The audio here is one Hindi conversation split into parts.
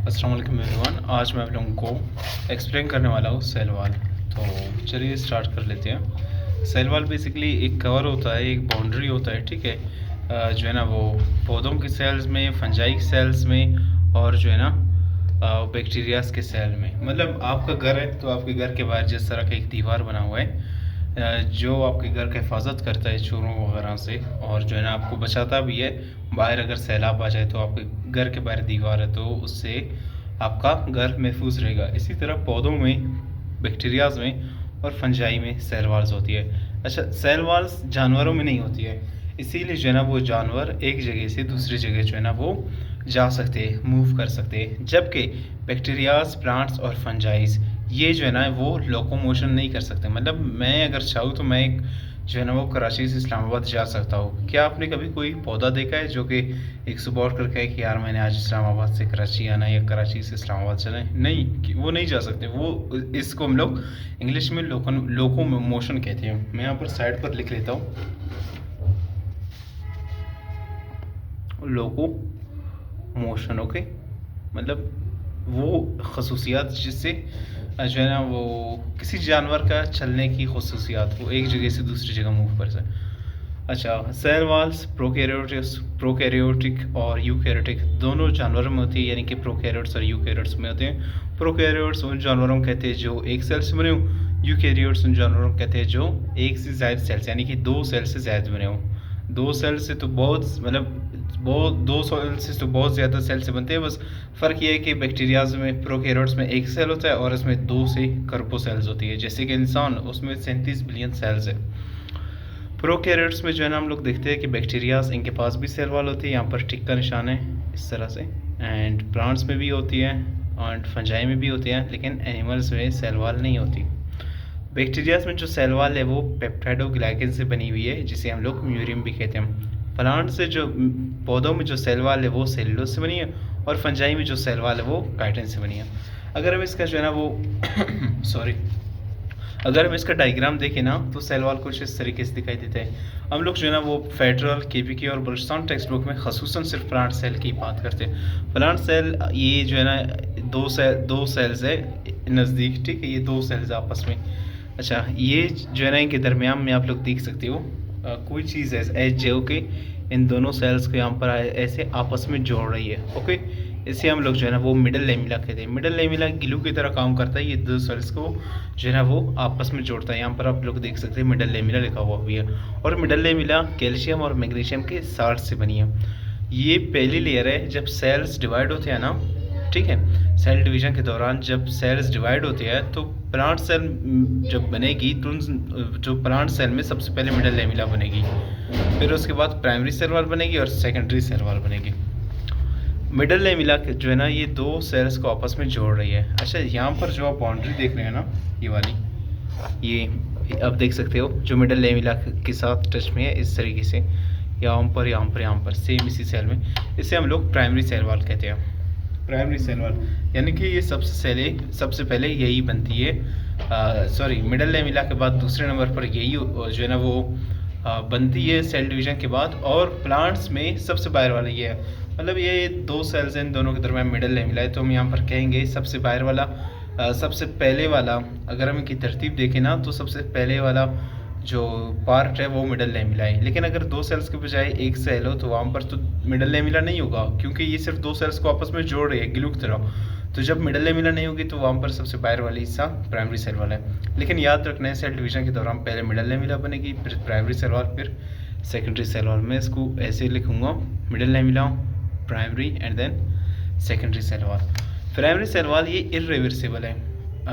अस्सलाम वालेकुम एवरीवन। आज मैं आप लोगों को एक्सप्लेन करने वाला हूँ सेल वाल। तो चलिए स्टार्ट कर लेते हैं। सेल वाल बेसिकली एक कवर होता है, एक बाउंड्री होता है, ठीक है। जो है ना वो पौधों के सेल्स में, फंजाई के सेल्स में और जो है ना बैक्टीरियाज के सेल में। मतलब आपका घर है तो आपके घर के बाहर जिस तरह का एक दीवार बना हुआ है जो आपके घर का हिफाजत करता है चोरों वगैरह से, और जो है ना आपको बचाता भी है। बाहर अगर सैलाब आ जाए तो आपके घर के बाहर दीवार है तो उससे आपका घर महफूज रहेगा। इसी तरह पौधों में, बैक्टीरियाज में और फंजाई में सेल वाल्स होती है। अच्छा, सेल वाल्स जानवरों में नहीं होती है, इसीलिए जो है ना वो जानवर एक जगह से दूसरी जगह जो है ना वो जा सकते हैं, मूव कर सकते हैं। जबकि बैक्टीरियाज, प्लांट्स और फंजाइज ये जो है ना वो लोकोमोशन नहीं कर सकते। मतलब मैं अगर चाहूँ तो मैं एक जो है ना वो कराची से इस्लामाबाद जा सकता हूँ। क्या आपने कभी कोई पौधा देखा है जो कि एक सुबह उठ कर कहे कि यार मैंने आज इस्लामाबाद से कराची आना है या कराची से इस्लामाबाद चलना है? नहीं, वो नहीं जा सकते। वो इसको हम लोग इंग्लिश में लोको मोशन कहते हैं। मैं यहाँ पर साइड पर लिख लेता हूँ, लोको मोशन। ओके, मतलब वो खसूसियात जिससे जो है ना वो किसी जानवर का चलने की खसूसियात, वो एक जगह से दूसरी जगह मूव कर सके। अच्छा, सेल वाल्स प्रोकैरियोटिक और यूकैरियोटिक दोनों जानवरों में होती है, यानी कि प्रोकैरियोट्स और यूकैरियोट्स में होते हैं। प्रोकैरियोट्स उन जानवरों को कहते हैं जो एक सेल से बने हों। यूकैरियोट्स उन जानवरों को कहते हैं जो एक से ज़्यादा सेल से, यानी कि दो सेल से ज़्यादा बने हों। दो सेल से तो बहुत, मतलब बहुत, दो सेल से तो बहुत ज़्यादा सेल से बनते हैं। बस फ़र्क ये है कि बैक्टीरियाज में, प्रोकैरियोट्स में एक सेल होता है और इसमें दो से कर्बो सेल्स होती है। जैसे कि इंसान, उसमें 37 बिलियन सेल्स है। प्रोकैरियोट्स में जो है ना हम लोग देखते हैं कि बैक्टीरियाज, इनके पास भी सेल वाल होती है। यहाँ पर टिक का निशान है इस तरह से। एंड प्लांट्स में भी होती है और फंजाई में भी होती है, लेकिन एनिमल्स में सेल वाल नहीं होती। बैक्टीरियाज में जो सेल वाल है वो पेप्टाइडोग्लाइकन से बनी हुई है, जिसे हम लोग म्यूरियम भी कहते हैं। प्लांट से जो, पौधों में जो सेल वाल है वो सेलुलोज से बनी है, और फंजाई में जो सेल वाल है वो काइटिन से बनी है। अगर हम इसका जो है ना वो सॉरी अगर हम इसका डायग्राम देखें ना तो सेल वाल कुछ इस तरीके से दिखाई देता है। हम लोग जो है ना वो फेडरल, केपीके और बलुचिस्तान टेक्स्ट बुक में खसूसन सिर्फ प्लांट सेल की बात करते हैं। प्लांट सेल ये जो है ना दो सेल्स है नज़दीक, ठीक है, ये दो सेल्स आपस में। अच्छा, ये जो है ना इनके दरमियान में आप लोग देख सकते हो कोई चीज़ है एच जो कि इन दोनों सेल्स को यहाँ पर ऐसे आपस में जोड़ रही है। ओके, इसे हम लोग जो है ना वो मिडल लेमिला कहते हैं। मिडल लेमिला ग्लू की तरह काम करता है, ये दो सेल्स को जो है ना वो आपस में जोड़ता है। यहाँ पर आप लोग देख सकते हैं मिडल लेमिला लिखा हुआ भी है। और मिडल लेमिला कैल्शियम और मैग्नीशियम के साल्ट से बनी है। ये पहली लेयर है जब सेल्स डिवाइड होते हैं ना, ठीक है। सेल डिवीजन के दौरान जब सेल्स डिवाइड होते हैं तो प्लांट सेल जब बनेगी तो जो प्लांट सेल में सबसे पहले मिडल लेमिला बनेगी, फिर उसके बाद प्राइमरी सेल वाल बनेगी और सेकेंडरी सेल वाल बनेगी। मिडल लेमिला जो है ना ये दो सेल्स को आपस में जोड़ रही है। अच्छा, यहाँ पर जो आप बाउंड्री देख रहे हैं ना, ये वाली, ये आप देख सकते हो जो मिडल लेमिला के साथ टच में है इस तरीके से, यहाँ पर सेम इसी सेल में। इसे हम लोग प्राइमरी सेल वाल कहते हैं। प्राइमरी सेल वाल यानी कि ये सबसे पहले यही बनती है। सॉरी, मिडल लेमिला के बाद दूसरे नंबर पर यही जो है ना वो बनती है सेल डिवीजन के बाद। और प्लांट्स में सबसे बाहर वाला ये है, मतलब ये दो सेल्स हैं, इन दोनों के दरमियान मिडल लेमिला है, तो हम यहाँ पर कहेंगे सबसे बाहर वाला, सबसे पहले वाला। अगर हम इनकी तरतीब देखें ना तो सबसे पहले वाला जो पार्ट है वो मिडल लेमिला है। लेकिन अगर दो सेल्स के बजाय एक सेल हो तो वहाँ पर तो मिडल लेमिला नहीं होगा, क्योंकि ये सिर्फ दो सेल्स को आपस में जोड़ रही है ग्लू की तरह। तो जब मिडल लेमिला नहीं होगी तो वहाँ पर सबसे बाहर वाली हिस्सा प्राइमरी सेल वाला है। लेकिन याद रखना है सेल डिवीजन के दौरान पहले मिडल लेमिला बनेगी, फिर प्राइमरी सेल वाल, फिर सेकेंडरी सेल वाल। मैं इसको ऐसे लिखूँगा, middle lamella, primary and then secondary cell wall. Primary cell wall ये इरिवर्सिबल है।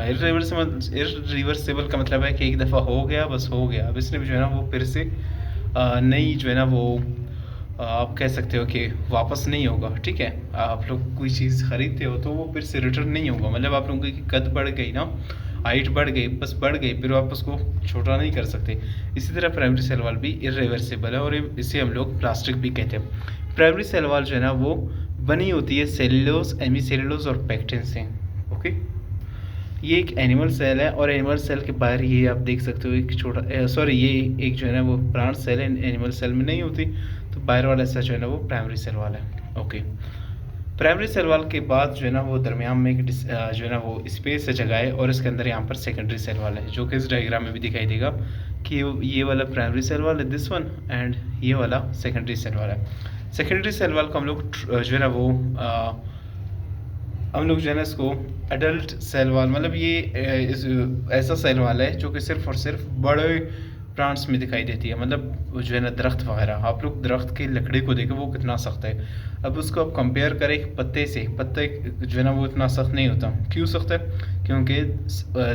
इरिवर्सिबल का मतलब है कि एक दफ़ा हो गया बस हो गया, अब इसने जो है ना वो फिर से नई जो है ना वो आप कह सकते हो कि वापस नहीं होगा, ठीक है। आप लोग कोई चीज़ ख़रीदते हो तो वो फिर से रिटर्न नहीं होगा। मतलब आप लोगों की कद बढ़ गई ना, हाइट बढ़ गई, बस बढ़ गई, फिर आप उसको छोटा नहीं कर सकते। इसी तरह प्राइमरी सेल वाल भी इरिवर्सिबल है और इसे हम लोग प्लास्टिक भी कहते हैं। प्राइमरी सेल वाल जो है ना वो बनी होती है सेलुलोज, हेमीसेलुलोज और पेक्टिन से। ओके, ये एक एनिमल सेल है और एनिमल सेल के बाहर ये आप देख सकते हो एक छोटा, सॉरी, ये एक जो है ना वो प्लांट सेल है, एनिमल सेल में नहीं होती, तो बाहर वाला ऐसा जो है ना वो प्राइमरी सेल वाला है। ओके, प्राइमरी सेल वॉल के बाद जो है ना वो दरमियान में जो है ना वो स्पेस है जगह है, और इसके अंदर यहाँ पर सेकेंडरी सेल वॉल है, जो कि इस डायग्राम में भी दिखाई देगा कि ये वाला प्राइमरी सेल वॉल है दिस वन, एंड ये वाला सेकेंडरी सेल वॉल है। सेकेंडरी सेल वॉल को हम लोग जो है ना वो हम लोग जो है ना इसको एडल्ट सेल वॉल, मतलब ये ऐसा सेल वॉल है जो कि सिर्फ और सिर्फ बड़े प्लांट्स में दिखाई देती है, मतलब जो है ना दरख्त वगैरह। आप लोग दरख्त की लकड़ी को देखें वो कितना सख्त है, अब उसको आप कंपेयर करें एक पत्ते से, पत्ते जो है ना वो इतना सख्त नहीं होता। क्यों सख्त है? क्योंकि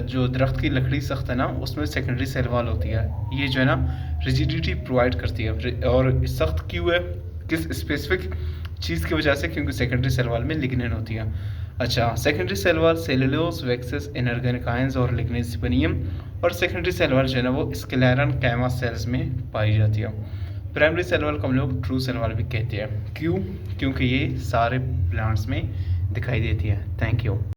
जो दरख्त की लकड़ी सख्त है ना उसमें सेकेंडरी सेल वॉल होती है, ये जो है ना रिजिडिटी प्रोवाइड करती है। और सख्त क्यों है? किस स्पेसिफिक चीज़ की वजह से? क्योंकि सेकेंडरी सेल वॉल में लिग्निन होती है। अच्छा, secondary cell wall cellulose, waxes, inorganic ions और लिग्निन सिपनियम, और सेकेंडरी सेल वॉल जो है ना वो स्क्लेरन कैमा सेल्स में पाई जाती है। प्राइमरी सेल वॉल को हम लोग ट्रू सेल वॉल भी कहते हैं। क्यों? क्योंकि ये सारे प्लांट्स में दिखाई देती है। Thank you.